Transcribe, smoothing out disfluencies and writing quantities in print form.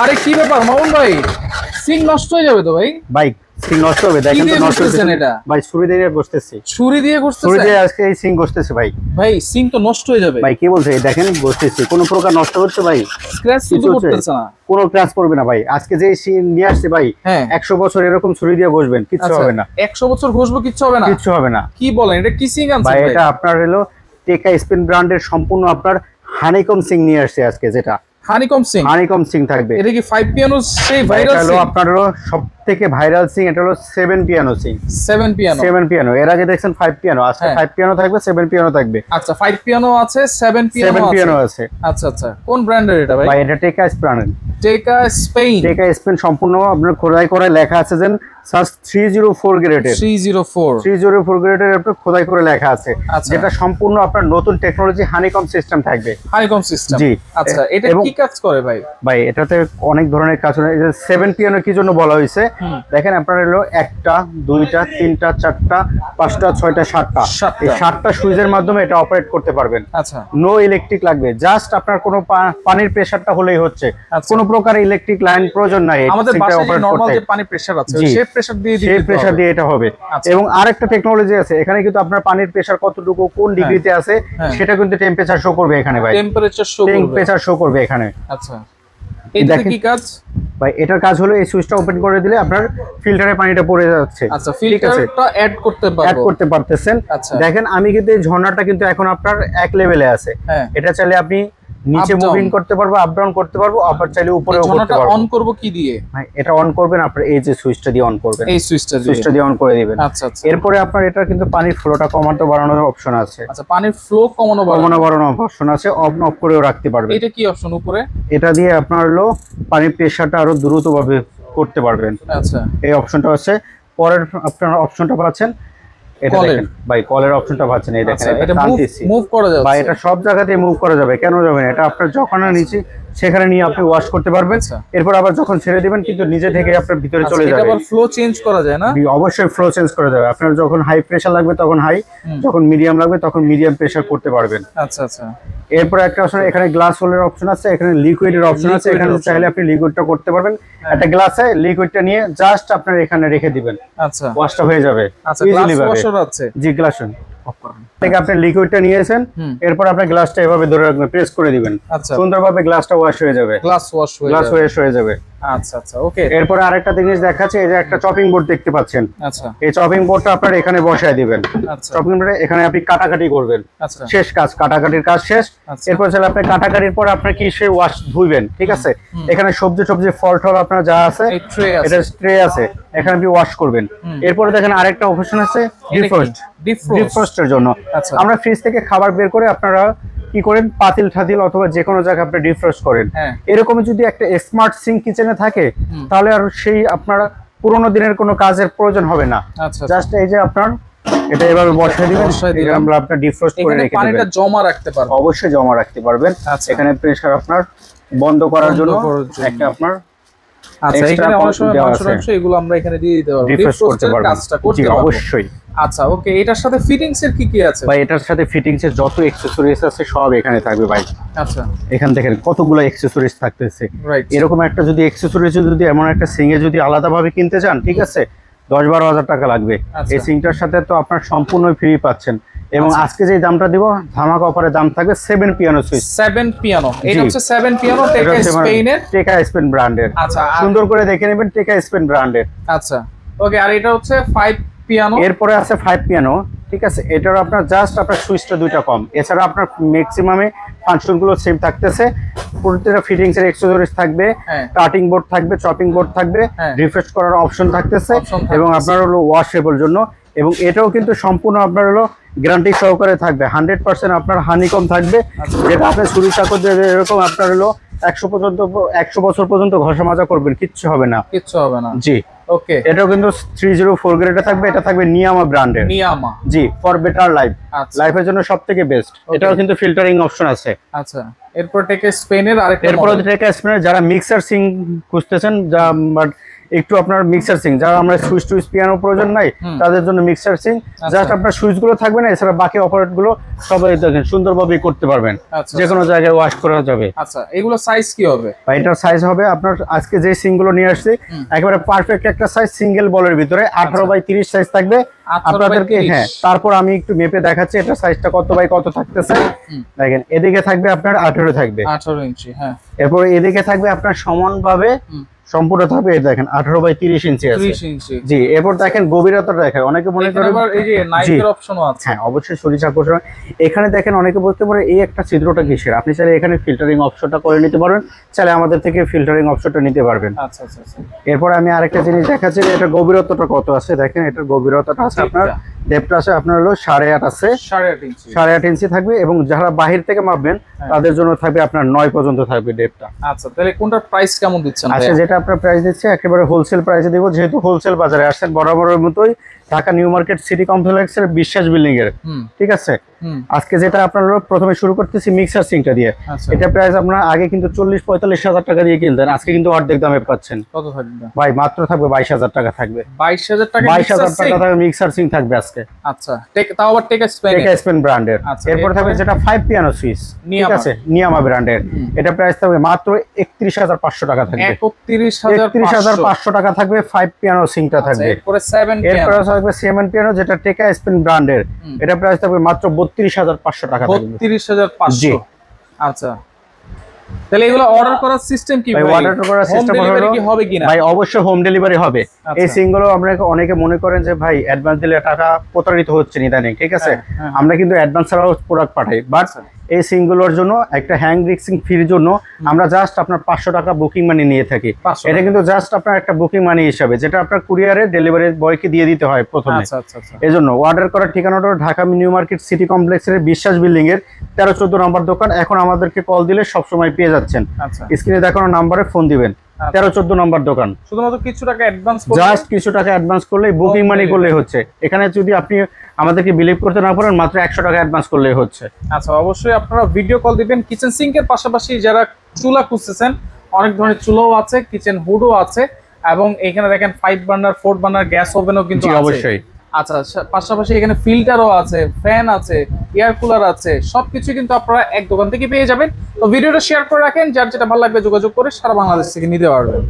আরে কি ব্যাপার মামুন ভাই, সিং নষ্ট হয়ে যাবে তো ভাই? ভাই সিং নষ্ট হবে, দেখেন তো নষ্ট হচ্ছে এটা ভাই। ছুরি দিয়ে ঘষতেছি, ছুরি দিয়ে ঘষতেছে, ছুরি দিয়ে আজকে এই সিং ঘষতেছে ভাই। ভাই সিং তো নষ্ট হয়ে যাবে ভাই। কি বলছে দেখেন, ঘষতেছি, কোনো প্রকার নষ্ট হচ্ছে ভাই? স্ক্র্যাচ কিছু করতেছে না, কোনো ক্র্যাশ পড়বে না ভাই। আজকে যে সিং নিয়ে আসছে ভাই, 100 বছর এরকম ছুরি দিয়ে ঘষবেন, কিচ্ছু হবে না। 100 বছর ঘষবো, কিচ্ছু হবে না, কিচ্ছু হবে না। কি বলেন, এটা কি সিং আনছে ভাই? এটা আপনার হলো টেকা স্পিন ব্র্যান্ডের সম্পূর্ণ আপনার হানিকম সিং নিয়ে আসছে আজকে, যেটা হানিকম সিং থাকবে। এটা কি 5 পিয়ানো সেই ভাইরাল সিং? আপনার হলো সবথেকে ভাইরাল সিং, এটা হলো 7 পিয়ানো সিং। 7 পিয়ানো। এর আগে দেখছেন 5 পিয়ানো, আজকে 5 পিয়ানো থাকবে, 7 পিয়ানো থাকবে। আচ্ছা 5 পিয়ানো আছে, 7 পিয়ানো আছে। আচ্ছা আচ্ছা, কোন ব্র্যান্ডের এটা ভাই? ভাই এটা টেকা ব্র্যান্ডের। টেকা স্পেন সম্পূর্ণ আপনার খোদাই করে লেখা আছে যেন 304 গ্রেডের। 304 গ্রেডের আপনার খোদাই করে লেখা আছে, যেটা সম্পূর্ণ আপনার নতুন টেকনোলজি হানিকম সিস্টেম থাকবে। হানিকম সিস্টেম, জি। আচ্ছা এটা কি কাজ করে ভাই? ভাই এটাতে অনেক ধরনের কাজ হয়। 7 পিয়ানো কি জন্য বলা হয়েছে দেখেন, আপনার হলো 1টা 2টা 3টা 4টা 5টা 6টা 7টা, এই 7টা সুইচের মাধ্যমে এটা অপারেট করতে পারবেন। আচ্ছা, নো ইলেকট্রিক লাগবে, জাস্ট আপনার কোনো পানির প্রেসারটা হলেই হচ্ছে, কোনো প্রকার ইলেকট্রিক লাইন প্রয়োজন নাই। আমাদের বাসায় নরমাল যে পানির প্রেসার আছে সেই প্রেসার দিয়ে এটা হবে। এবং আরেকটা টেকনোলজি আছে এখানে, কিন্তু আপনার পানির প্রেসার কতটুকু কোন ডিগ্রিতে আছে সেটা কিন্তু টেম্পারেচার শো করবে এখানে ভাই। টেম্পারেচার শো করবে এখানে। আচ্ছা, এটা কি কাজ ভাই? এটার কাজ হলো এই সুইচটা ওপেন করে দিলে আপনার ফিল্টারে পানিটা পড়ে যাচ্ছে। আচ্ছা, ফিল্টারটা অ্যাড করতে পারতেছেন। দেখেন আমি কিন্তু এই ঝর্ণাটা কিন্তু এখন আপনার এক লেভেলে আছে। এটা চাইলে আপনি নিচে মুভিং করতে পারবো, আপ ডাউন করতে পারবো, আবার চাইলে উপরেও করতে পারবো। অন করব কি দিয়ে ভাই? এটা অন করবেন আপনার এই যে সুইচটা দিয়ে অন করবেন, এই সুইচটা দিয়ে অন করে দিবেন। আচ্ছা আচ্ছা, এরপরে আপনার এটা কিন্তু পানির ফ্লোটা কমানো বাড়ানোর অপশন আছে। আচ্ছা, পানির ফ্লো কমানো বাড়ানোর অপশন আছে, অন অফ করেও রাখতে পারবেন। এটা কি অপশন উপরে? এটা দিয়ে আপনার হলো পানির প্রেসারটা আরো দ্রুতভাবে করতে পারবেন। আচ্ছা, এই অপশনটা আছে। পরের আপনার অপশনটা পাচ্ছেন, এটা দেখেন ভাই, কলের অপশনটা পাচ্ছেন, এই দেখেন এটা মুভ করা যাবে ভাই। এটা সব জায়গাতেই মুভ করা যাবে, কেন যাবে না? এটা আপনার যখন নিচে সেখানে নিয়ে আপনি ওয়াশ করতে পারবেন। এরপর আবার যখন ছেড়ে দিবেন কিন্তু নিজে থেকে আপনার ভিতরে চলে যাবে। এটা আবার ফ্লো চেঞ্জ করা যায় না? অবশ্যই ফ্লো চেঞ্জ করা যাবে। আপনার যখন হাই প্রেসার লাগবে তখন হাই, যখন মিডিয়াম লাগবে তখন মিডিয়াম প্রেসার করতে পারবেন। আচ্ছা আচ্ছা, এরপর একটা অপশন, এখানে গ্লাস হোলের অপশন আছে, এখানে লিকুইডের অপশন আছে। এখানে চাইলে আপনি লিকুইডটা করতে পারবেন। একটা গ্লাসে লিকুইডটা নিয়ে জাস্ট আপনার এখানে রেখে দিবেন। আচ্ছা, ওয়াশটা হয়ে যাবে ইজিলি ভাবে। জি, গ্লাস থেকে আপনি লিকুইডটা নিয়েছেন, এরপর আপনি গ্লাসটা এভাবে ধরে রাখবেন, প্রেস করে দিবেন, সুন্দরভাবে গ্লাসটা ওয়াশ হয়ে যাবে। গ্লাস হয়ে যাবে। আচ্ছা আচ্ছা, ওকে। এরপর আরেকটা জিনিস দেখাচ্ছে, এই যে একটা চপিং বোর্ড দেখতে পাচ্ছেন। আচ্ছা, এই চপিং বোর্ডটা আপনার এখানে বসায় দিবেন। চপিং বোর্ডে এখানে আপনি কাটাকাটি করবেন। শেষ কাজ, কাটাকাটির কাজ শেষ। এরপর চলে আপনি কাটাকাটির পর আপনার কি সে ওয়াশ ধুইবেন, ঠিক আছে? এখানে সবজি ফল টল আপনার যা আছে, এটা ট্রে আছে, এখানে আপনি ওয়াশ করবেন। এরপরে দেখেন আরেকটা অপশন আছে ডিফ্রস্টের জন্য। আমরা ফ্রিজ থেকে খাবার বের করে আপনারা কি করেন, পাতিল ঠাতিল অথবা যে কোনো জায়গায় আপনি ডিফ্রস্ট করেন। এরকম যদি একটা স্মার্ট সিঙ্ক কিচেনে থাকে তাহলে আর সেই আপনার পুরোনো দিনের কোনো কাজের প্রয়োজন হবে না। জাস্ট এই যে আপনার এটা এভাবে বসায় দিবেন, আমরা আপনার ডিফ্রস্ট করে রেখে দিবেন। পানিটা জমা রাখতে পারবেন, অবশ্যই জমা রাখতে পারবেন। এখানে প্রেসার আপনার বন্ধ করার জন্য একটা আপনার আচ্ছা, এখানে অনেক সময় মাংস এগুলো আমরা এখানে দিয়ে দিতে পারবো, ডিফ্রস্টের কাজটা করতে পারবো অবশ্যই। আচ্ছা, ওকে। এটার সাথে ফিটিংস এর কি আছে ভাই? এটার সাথে ফিটিংস এর যত অ্যাকসেসরিজ আছে সব এখানে থাকবে ভাই। আচ্ছা, এখান দেখেন কতগুলো অ্যাকসেসরিজ থাকতেছে। এরকম একটা যদি অ্যাকসেসরিজ যদি এমন একটা সিঙ্গে যদি আলাদাভাবে কিনতে চান, ঠিক আছে, 10-12 হাজার টাকা লাগবে। এই সিঙ্কটার সাথে তো আপনার সম্পূর্ণ ফ্রি পাচ্ছেন। এবং আজকে যে দামটা দিব, ধামাকা অফারে দাম থাকবে 7 পিয়ানো সুইচ। 7 পিয়ানো, এটা হচ্ছে 7 পিয়ানো টেকা স্পেন ব্র্যান্ডের। আচ্ছা, সুন্দর করে দেখে নেবেন, টেকা স্পেন ব্র্যান্ডের। আচ্ছা, ওকে। আর এটা হচ্ছে 5 পিয়ানো। এরপরে আছে 5 পিয়ানো, ঠিক আছে। এটার আপনার জাস্ট আপনার সুইচটা দুইটা কম, এছাড়া আপনার ম্যাক্সিমামে ফাংশন গুলো সেম থাকতেছে। প্রত্যেকটা ফিটিংস এর অ্যাকসেসরিজ থাকবে, কাটিং বোর্ড থাকবে, চপিং বোর্ড থাকবে, রিফ্রেশ করার অপশন থাকতেছে, এবং আপনার হলো ওয়াশেবল জন্য। এবং এটাও কিন্তু সম্পূর্ণ আপনার হলো গ্যারান্টি সহকারে থাকবে। 100% আপনার হানিকম থাকবে, যেটা আপনি ছুরি চাকু দিয়ে এরকম আপনার হলো 100 বছর পর্যন্ত ঘষা মাজা করবেন, কিচ্ছু হবে না। জি, ওকে। এটাও কিন্তু 304 গ্রেডে থাকবে। এটা থাকবে নিয়ামা ব্র্যান্ডের। জি, ফর বেটার লাইফ, লাইফের জন্য সবথেকে বেস্ট। এটাও কিন্তু ফিল্টারিং অপশন আছে। আচ্ছা, এরপর টেকা স্পেনের আরেকটা, এরপর টেকা স্পেনের যারা মিক্সার সিঙ্ক খুঁজতেছেন, বাট একটু আপনার মিক্সার সিং, যারা আমরা সুইচ টুইচ পিয়ানো প্রয়োজন নাই তাদের জন্য মিক্সার সিং, জাস্ট আপনার সুইচ গুলো থাকবে না, এছাড়া বাকি অপারেট গুলো সবাই দেখেন সুন্দরভাবে করতে পারবেন, যে কোনো জায়গায় ওয়াশ করা যাবে। আচ্ছা, এগুলো সাইজ কি হবে? এটার সাইজ হবে আপনার আজকে যে সিং গুলো নিয়ে আসছি একেবারে পারফেক্ট একটা সাইজ, সিঙ্গেল বলের ভিতরে 18x30 সাইজ থাকবে আপনাদেরকে। হ্যাঁ, তারপর আমি একটু মেপে দেখাচ্ছি এটা সাইজটা কত বাই কত থাকতেছে। দেখেন এদিকে থাকবে আপনার 18 থাকবে, 18 ইঞ্চি। হ্যাঁ, এরপর এদিকে থাকবে আপনার সমানভাবে সম্পূর্ণ থাকবে, দেখেন 18x30 ইঞ্চি আছে। 30 ইঞ্চি। জি, এরপর দেখেন গভীরতা দেখেন, অনেকে মনে করে এই যে নাইকের অপশনও আছে। হ্যাঁ, অবশ্যই সরিষা আকর্ষণ। এখানে দেখেন অনেকে বলতে পারে এই একটা ছিদ্রটা কিসের, আপনি চাইলে এখানে ফিল্টারিং অপশনটা করে নিতে পারবেন, চাইলে আমাদের থেকে ফিল্টারিং অপশনটা নিতে পারবেন। আচ্ছা আচ্ছা আচ্ছা। এরপর আমি আরেকটা জিনিস দেখাচ্ছি, এটা গভীরতাটা কত আছে। দেখেন এটার গভীরতাটা আছে আপনার, ডেপথটা আছে আপনার হলো 8.5 আছে, 8.5 ইঞ্চি, 8.5 ইঞ্চি থাকবে, এবং যারা বাহির থেকে মাপবেন তাদের জন্য থাকবে আপনার 9 পর্যন্ত থাকবে ডেপথটা। আচ্ছা, তাহলে কোনটার প্রাইস কেমন দিচ্ছেন? আচ্ছা, যেটা আপনার প্রাইস দিচ্ছে একেবারে হোলসেল প্রাইসে দিব, যেহেতু হোলসেল বাজারে আসছেন বরাবরের মতোই ঢাকা নিউ মার্কেট সিটি কমপ্লেক্সের বিশ্বাস বিল্ডিং এর। ঠিক আছে, আজকে যেটা আপনারা প্রথমে শুরু করতেছি মিক্সার সিংটা দিয়ে। এটা প্রাইস আপনারা আগে কিন্তু 40-45 হাজার টাকা দিয়ে কিনতেন, আজকে কিন্তু অর্ধেক দামে পাচ্ছেন। কত থাকবে ভাই? মাত্র থাকবে 22,000 টাকা থাকবে। 22,000 টাকা? 22,000 টাকা থাকবে মিক্সার সিং থাকবে আজকে। আচ্ছা, তাও আবার টেক স্পেন ব্র্যান্ডের। এরপর থাকবে যেটা 5 পিয়ানো সুইচ, ঠিক আছে, নিয়ামা ব্র্যান্ডের। এটা প্রাইস থাকবে মাত্র 31,500 টাকা থাকবে। 31,500 টাকা থাকবে 5 পিয়ানো সিংটা থাকবে। এরপরে 7 থাকবে 7 পিয়ানো, যেটা টেকা স্পেন ব্র্যান্ডের। এটা প্রাইস থাকবে মাত্র 32,500 টাকা থাকবে। 32,500। আচ্ছা, তাহলে এগুলো অর্ডার করার সিস্টেম কি? ভাই, অর্ডার করার সিস্টেম হলো কি হবে কিনা? ভাই, অবশ্যই হোম ডেলিভারি হবে। এই সিংগুলো আমরা অনেকে মনে করেন যে ভাই অ্যাডভান্স দিলে টাকা প্রতারিত হচ্ছে ইদানিং, ঠিক আছে, আমরা কিন্তু অ্যাডভান্স ছাড়াও প্রোডাক্ট পাঠাই, বাট এই সিংগুলোর জন্য একটা হ্যাং রিক্সিং ফির জন্য আমরা জাস্ট আপনার 500 টাকা বুকিং মানি নিয়ে থাকি। এটা কিন্তু জাস্ট আপনার একটা বুকিং মানি হিসাবে, যেটা আপনার কুরিয়ারে ডেলিভারি বয়কে দিয়ে দিতে হয় প্রথমে। এই জন্য অর্ডার করার ঠিকানাটা ঢাকা নিউ মার্কেট সিটি কমপ্লেক্সের বিশ্বাস বিল্ডিং এর 13-14 নম্বর দোকান। এখন আমাদেরকে কল দিলে সবসময় পেয়ে যাচ্ছেন, স্ক্রিনে দেখানো নাম্বারে ফোন দিবেন। 13-14 নম্বর দোকান। শুধুমাত্র কিছু টাকা অ্যাডভান্স, জাস্ট কিছু টাকা অ্যাডভান্স করলেই বুকিং মানি করলেই হচ্ছে। এখানে যদি আপনি আমাদেরকে বিলিভ করতে না পারেন, মাত্র 100 টাকা অ্যাডভান্স করলেই হচ্ছে। আচ্ছা, অবশ্যই আপনারা ভিডিও কল দিবেন। কিচেন সিঙ্কের পাশাপাশি যারা চুলা খুঁজতেছেন, অনেক ধরনের চুলাও আছে, কিচেন হুডও আছে, এবং এখানে দেখেন 5 বার্নার 4 বার্নার গ্যাস ওভেনও কিন্তু আছে। অবশ্যই। আচ্ছা, পাশাপাশি এখানে ফিল্টারও আছে, ফ্যান আছে, এয়ার কুলার আছে, সবকিছু কিন্তু আপনারা এক দোকান থেকে পেয়ে যাবেন। তো ভিডিওটা শেয়ার করে রাখেন, যার যেটা ভালো লাগবে যোগাযোগ করে সারা বাংলাদেশ থেকে নিতে পারবেন।